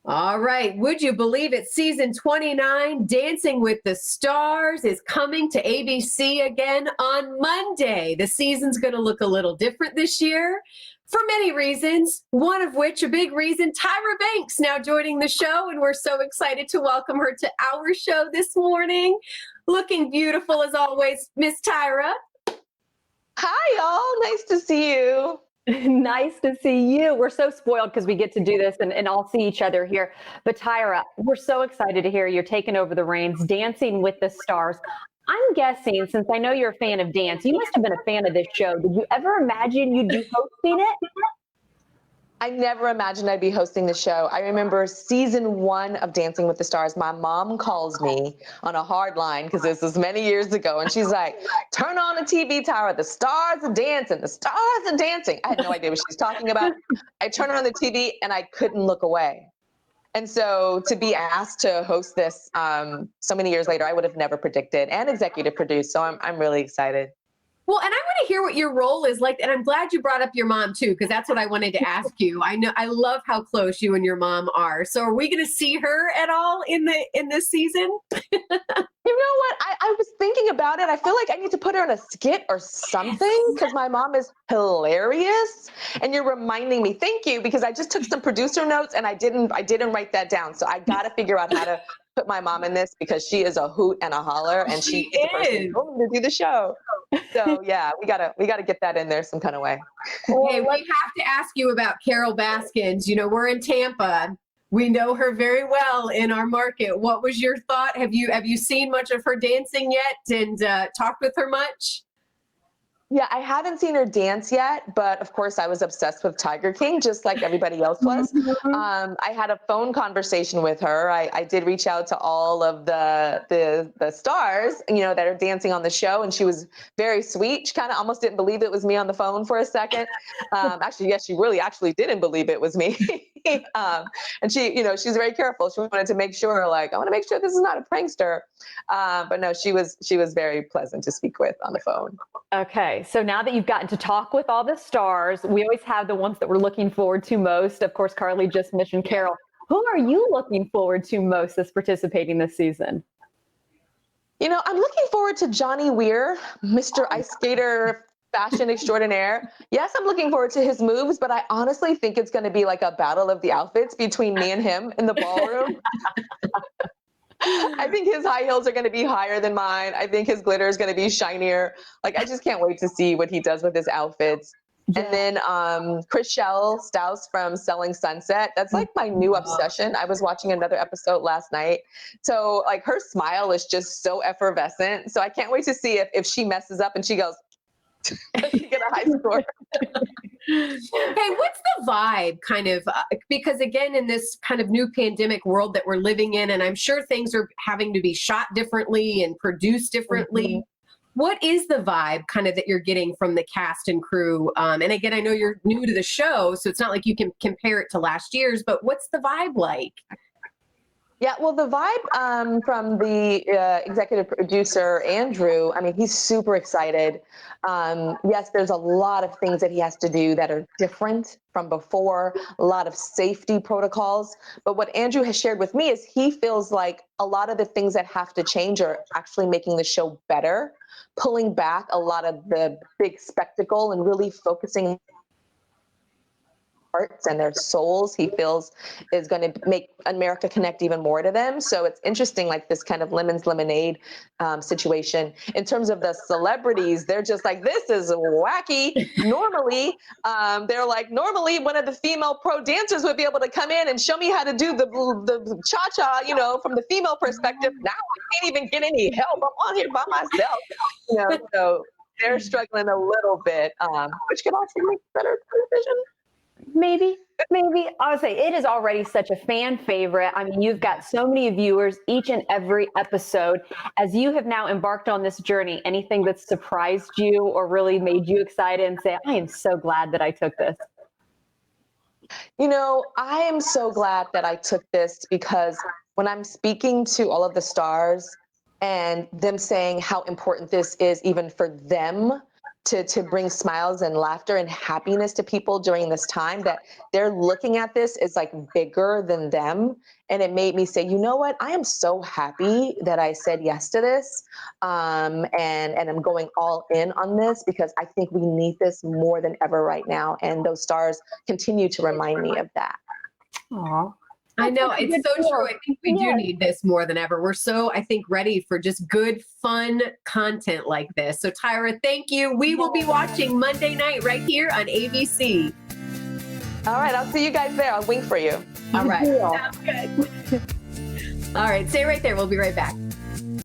All right. Would you believe it? Season 29, Dancing with the Stars, is coming to ABC again on Monday. The season's going to look a little different this year for many reasons. One of which, a big reason, Tyra Banks now joining the show. And we're so excited to welcome her to our show this morning. Looking beautiful as always, Miss Tyra. Hi, y'all. Nice to see you. Nice to see you. We're so spoiled because we get to do this and all see each other here. But Tyra, we're so excited to hear you're taking over the reins, Dancing with the Stars. I'm guessing, since I know you're a fan of dance, you must have been a fan of this show. Did you ever imagine you'd be hosting it? I never imagined I'd be hosting the show. I remember season 1 of Dancing with the Stars. My mom calls me on a hard line because this was many years ago. And she's like, turn on the TV, Tyra. The stars are dancing. The stars are dancing. I had no idea what she's talking about. I turned on the TV and I couldn't look away. And so to be asked to host this so many years later, I would have never predicted, and executive produced. So I'm really excited. Well, and I want to hear what your role is like. And I'm glad you brought up your mom, too, because that's what I wanted to ask you. I love how close you and your mom are. So are we going to see her at all in this season? You know what? I was thinking about it. I feel like I need to put her in a skit or something because my mom is hilarious. And you're reminding me. Thank you, because I just took some producer notes and I didn't write that down. So I got to figure out how to put my mom in this because she is a hoot and a holler, and she is the person to do the show. So yeah, we gotta get that in there some kind of way. Okay, we have to ask you about Carol Baskins. You know, we're in Tampa. We know her very well in our market. What was your thought? Have you seen much of her dancing yet and talked with her much? Yeah, I haven't seen her dance yet, but of course I was obsessed with Tiger King, just like everybody else was. I had a phone conversation with her. I did reach out to all of the stars, that are dancing on the show, and she was very sweet. She kind of almost didn't believe it was me on the phone for a second. Actually, yes, she really actually didn't believe it was me. And she's very careful. She wanted to make sure, I want to make sure this is not a prankster. But no, she was very pleasant to speak with on the phone. Okay, so now that you've gotten to talk with all the stars, we always have the ones that we're looking forward to most. Of course, Carly just mentioned Carol. Who are you looking forward to most that's participating this season? I'm looking forward to Johnny Weir, Mr. Ice Skater fashion extraordinaire. Yes, I'm looking forward to his moves, but I honestly think it's going to be like a battle of the outfits between me and him in the ballroom. I think his high heels are going to be higher than mine. I think his glitter is going to be shinier. I just can't wait to see what he does with his outfits. Yeah. And then Chrishell Stause from Selling Sunset. That's like my new obsession. I was watching another episode last night. So her smile is just so effervescent. So I can't wait to see if she messes up and she goes, she get a high score. Hey, what's the vibe kind of, because again, in this kind of new pandemic world that we're living in, and I'm sure things are having to be shot differently and produced differently. Mm-hmm. What is the vibe kind of that you're getting from the cast and crew? And again, I know you're new to the show, so it's not like you can compare it to last year's, but what's the vibe like? Yeah, well, the vibe from the executive producer, Andrew, he's super excited. Yes, there's a lot of things that he has to do that are different from before, a lot of safety protocols. But what Andrew has shared with me is he feels like a lot of the things that have to change are actually making the show better, pulling back a lot of the big spectacle and really focusing hearts and their souls, he feels is going to make America connect even more to them. So it's interesting, this kind of lemons lemonade situation. In terms of the celebrities, they're just like, this is wacky. Normally, they're like, normally one of the female pro dancers would be able to come in and show me how to do the cha-cha, from the female perspective. Now I can't even get any help. I'm on here by myself. So they're struggling a little bit, which can also make better television. Maybe. I would say it is already such a fan favorite. You've got so many viewers each and every episode. As you have now embarked on this journey, anything that surprised you or really made you excited and say, I am so glad that I took this? I am so glad that I took this because when I'm speaking to all of the stars and them saying how important this is even for them to bring smiles and laughter and happiness to people during this time, that they're looking at this as like bigger than them. And it made me say, you know what? I am so happy that I said yes to this, and I'm going all in on this, because I think we need this more than ever right now. And those stars continue to remind me of that. Aw. I know, That's a it's good so feel. true. I think we do Yes. need this more than ever. We're so, I think, ready for just good, fun content like this. So, Tyra, thank you. We will be watching Monday night right here on ABC. All right, I'll see you guys there. I'll wink for you. All right. Cool. Sounds good. All right, stay right there. We'll be right back.